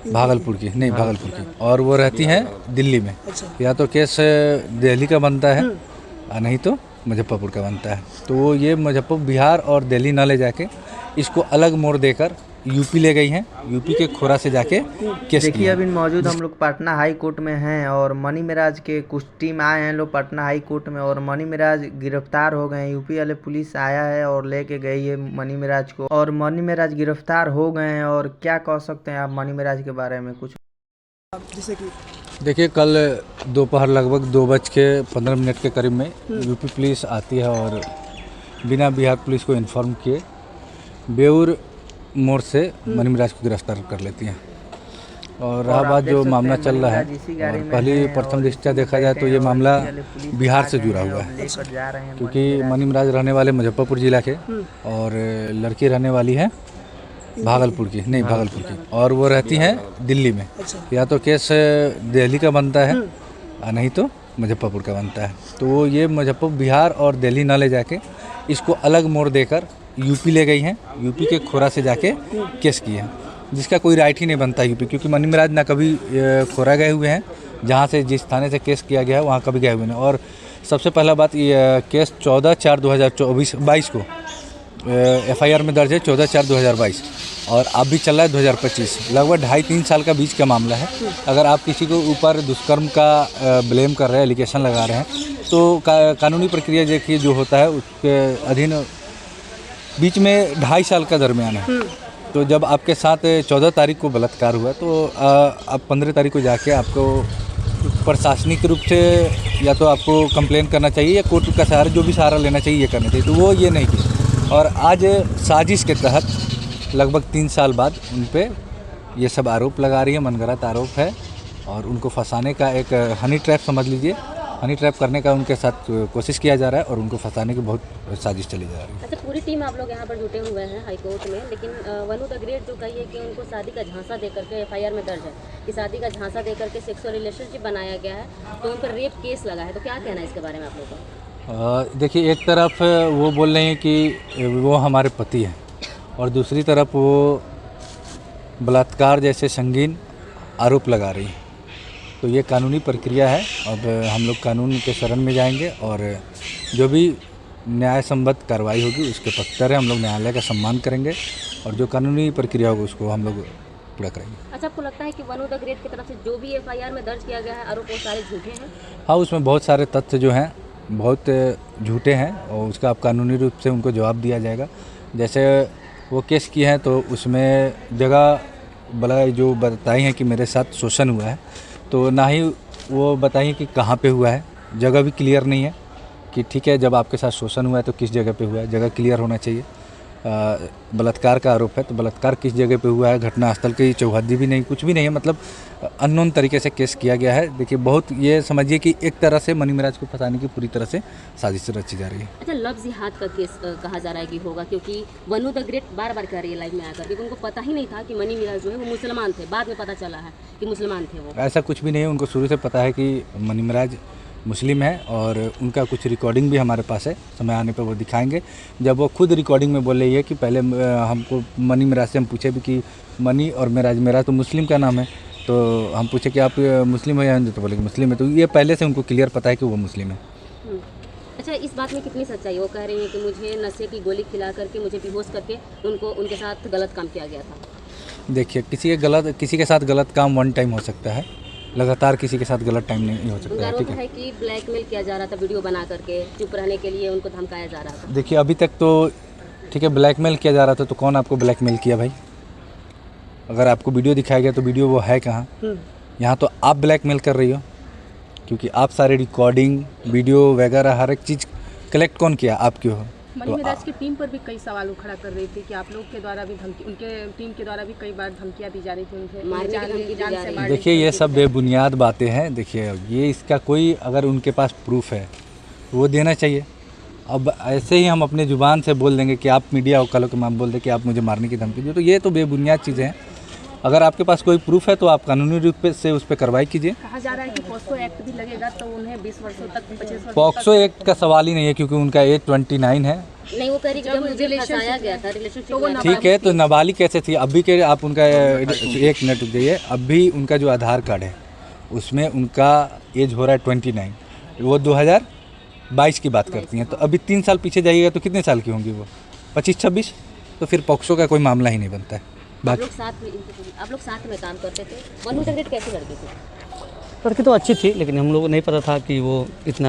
भागलपुर की नहीं, भागलपुर की, और वो रहती हैं दिल्ली में। अच्छा। या तो केस दिल्ली का बनता है और नहीं तो मुजफ्फरपुर का बनता है। तो वो ये मुजफ्फरपुर, बिहार और दिल्ली ना ले जाके इसको अलग मोड़ देकर यूपी ले गई हैं। यूपी के खोरा से जाके केस देखिए किया। अभी मौजूद हम लोग पटना हाई कोर्ट में हैं और मनी मिराज के कुछ टीम आए हैं लोग पटना हाई कोर्ट में, और मनी मिराज गिरफ्तार हो गए हैं। यूपी वाले पुलिस आया है और लेके गई है मनी मिराज को, और मनी मिराज गिरफ्तार हो गए हैं। और क्या कह सकते हैं आप मनी मिराज के बारे में कुछ? जैसे कि देखिए, कल दोपहर लगभग 2:15 के करीब में यूपी पुलिस आती है और बिना बिहार पुलिस को इन्फॉर्म किए बेउर मोड़ से मनी मिराज को गिरफ्तार कर लेती हैं। और रहा बात जो मामला चल रहा है, और पहली प्रथम दृष्टया देखा जाए तो ये मामला बिहार से जुड़ा हुआ है, क्योंकि मनी मिराज रहने वाले मुजफ्फरपुर जिला के और लड़की रहने वाली है भागलपुर की नहीं, भागलपुर की, और वो रहती हैं दिल्ली में। या तो केस दिल्ली का बनता है और नहीं तो मुजफ्फरपुर का बनता है। तो वो ये मुजफ्फरपुर, बिहार और दिल्ली ना ले जाके इसको अलग मोड़ देकर यूपी ले गई हैं। यूपी के खोरा से जाके केस किए हैं, जिसका कोई राइट ही नहीं बनता यूपी, क्योंकि मनी मिराज ना कभी खोरा गए हुए हैं, जहाँ से जिस थाने से केस किया गया है वहाँ कभी गए हुए नहीं। और सबसे पहला बात, ये केस 14/4/2022 को FIR में दर्ज है, 14/4/2022, और अब भी चल रहा है 2025। लगभग 2.5-3 साल का बीच का मामला है। अगर आप किसी को ऊपर दुष्कर्म का ब्लेम कर रहे हैं, एलिगेशन लगा रहे हैं, तो कानूनी प्रक्रिया देखिए जो होता है उसके अधीन बीच में 2.5 साल का दरमियान है। तो जब आपके साथ 14 तारीख को बलात्कार हुआ, तो आप 15 तारीख को जाके आपको प्रशासनिक रूप से या तो आपको कंप्लेन करना चाहिए या कोर्ट का सहारा, जो भी सहारा लेना चाहिए ये करना चाहिए। तो वो ये नहीं किया, और आज साजिश के तहत लगभग 3 साल बाद उन पर ये सब आरोप लगा रही है, मनगढ़ंत आरोप है, और उनको फंसाने का एक हनी ट्रैप समझ लीजिए, हनी ट्रैप करने का उनके साथ कोशिश किया जा रहा है, और उनको फंसाने की बहुत साजिश चली जा रही है। अच्छा, पूरी टीम आप लोग यहाँ पर जुटे हुए हैं हाई कोर्ट में, लेकिन वनु द ग्रेट जो कही है कि उनको शादी का झांसा दे करके FIR में दर्ज है कि शादी का झांसा दे करके सेक्सुअल रिलेशनशिप बनाया गया है, तो उन पर रेप केस लगा है। तो क्या कहना है इसके बारे में आप लोगों का? देखिए, एक तरफ वो बोल रहे हैं कि वो हमारे पति हैं, और दूसरी तरफ वो बलात्कार जैसे संगीन आरोप लगा रही है। तो ये कानूनी प्रक्रिया है। अब हम लोग कानून के शरण में जाएंगे और जो भी न्याय संबद्ध कार्रवाई होगी उसके पक्षधर हैं। हम लोग न्यायालय का सम्मान करेंगे और जो कानूनी प्रक्रिया होगी उसको हम लोग पूरा करेंगे। अच्छा, आपको लगता है कि वनु द ग्रेट की तरफ से जो भी FIR में दर्ज किया गया है आरोप वो सारे झूठे हैं? हाँ, उसमें बहुत सारे तथ्य जो हैं बहुत झूठे हैं, और उसका आप कानूनी रूप से उनको जवाब दिया जाएगा। जैसे वो केस किए हैं तो उसमें जगह बला जो बताई हैं कि मेरे साथ शोषण हुआ है, तो ना ही वो बताइए कि कहाँ पे हुआ है, जगह भी क्लियर नहीं है कि ठीक है जब आपके साथ शोषण हुआ है तो किस जगह पे हुआ है, जगह क्लियर होना चाहिए। बलात्कार का आरोप है तो बलात्कार किस जगह पे हुआ है, घटनास्थल की चौहद्दी भी नहीं, कुछ भी नहीं है, मतलब अननोन तरीके से केस किया गया है। देखिए, बहुत ये समझिए कि एक तरह से मनी मिराज को फंसाने की पूरी तरह से साजिश रची जा रही है। अच्छा, लव जिहाद का केस कहा जा रहा है कि होगा, क्योंकि वनु द ग्रेट बार बार कह रही है लाइव में आकर, क्योंकि उनको पता ही नहीं था कि मनी मिराज जो है वो मुसलमान थे, बाद में पता चला है कि मुसलमान थे वो। ऐसा कुछ भी नहीं है, उनको शुरू से पता है कि मनी मिराज मुस्लिम है, और उनका कुछ रिकॉर्डिंग भी हमारे पास है, समय आने पर वो दिखाएंगे। जब वो खुद रिकॉर्डिंग में बोल रही है कि पहले हमको मनी मिराज से हम पूछे भी कि मनी और मिराज, मेरा तो मुस्लिम का नाम है, तो हम पूछे कि आप मुस्लिम हो या हिंदू, तो बोले कि मुस्लिम है। तो ये पहले से उनको क्लियर पता है कि वो मुस्लिम है। अच्छा, इस बात में कितनी सच्चाई? वो कह रही है कि मुझे नशे की गोली खिला करके, मुझे बेहोश करके उनके साथ गलत काम किया गया था। देखिए, किसी के साथ गलत काम वन टाइम हो सकता है, लगातार किसी के साथ गलत टाइम नहीं हो सकता है। ठीक है कि ब्लैकमेल किया जा रहा था, वीडियो बना करके चुप रहने के लिए उनको धमकाया जा रहा था। देखिए, अभी तक तो ठीक है, ब्लैकमेल किया जा रहा था, तो कौन आपको ब्लैकमेल किया भाई? अगर आपको वीडियो दिखाया गया तो वीडियो वो है कहाँ? यहाँ तो आप ब्लैकमेल कर रही हो, क्योंकि आप सारे रिकॉर्डिंग, वीडियो वगैरह हर एक चीज़ कलेक्ट कौन किया? आप क्यों हो? मनी मिराज की टीम पर भी कई सवाल खड़ा कर रही थी कि आप लोग के द्वारा भी धमकी, उनके टीम के द्वारा भी कई बार धमकियां दी जा रही थी उनसे जान से मारने। देखिए, ये सब बेबुनियाद बातें हैं। देखिए, ये इसका कोई अगर उनके पास प्रूफ है वो देना चाहिए। अब ऐसे ही हम अपने ज़ुबान से बोल देंगे कि आप मीडिया वकालों के नाम बोल दें कि आप मुझे मारने की धमकी दो, तो ये तो बेबुनियाद चीज़ें हैं। अगर आपके पास कोई प्रूफ है तो आप कानूनी रूप से उस पर कार्रवाई कीजिए। कहा जा रहा है कि पॉक्सो एक्ट भी लगेगा तो उन्हें 20 वर्षों तक 25 वर्षों पॉक्सो एक्ट का सवाल ही नहीं है, क्योंकि उनका एज 29 है, नहीं, वो कह रही कि जब मुझे फंसाया गया था रिलेशनशिप में। ठीक है, तो नाबालिग कैसे थी? अभी के आप उनका 1 मिनट रुक जाइए। अभी उनका जो आधार कार्ड है उसमें उनका एज हो रहा है 29, वो 2022 की बात करती हैं। तो अभी 3 साल पीछे जाइएगा तो कितने साल की होंगी वो? 25-26। तो फिर पॉक्सो का कोई मामला ही नहीं बनता है। आप लोग साथ में काम करते थे। वनु द ग्रेट कैसी लड़की थी? लड़की तो अच्छी थी, लेकिन हम लोग को नहीं पता था कि वो इतना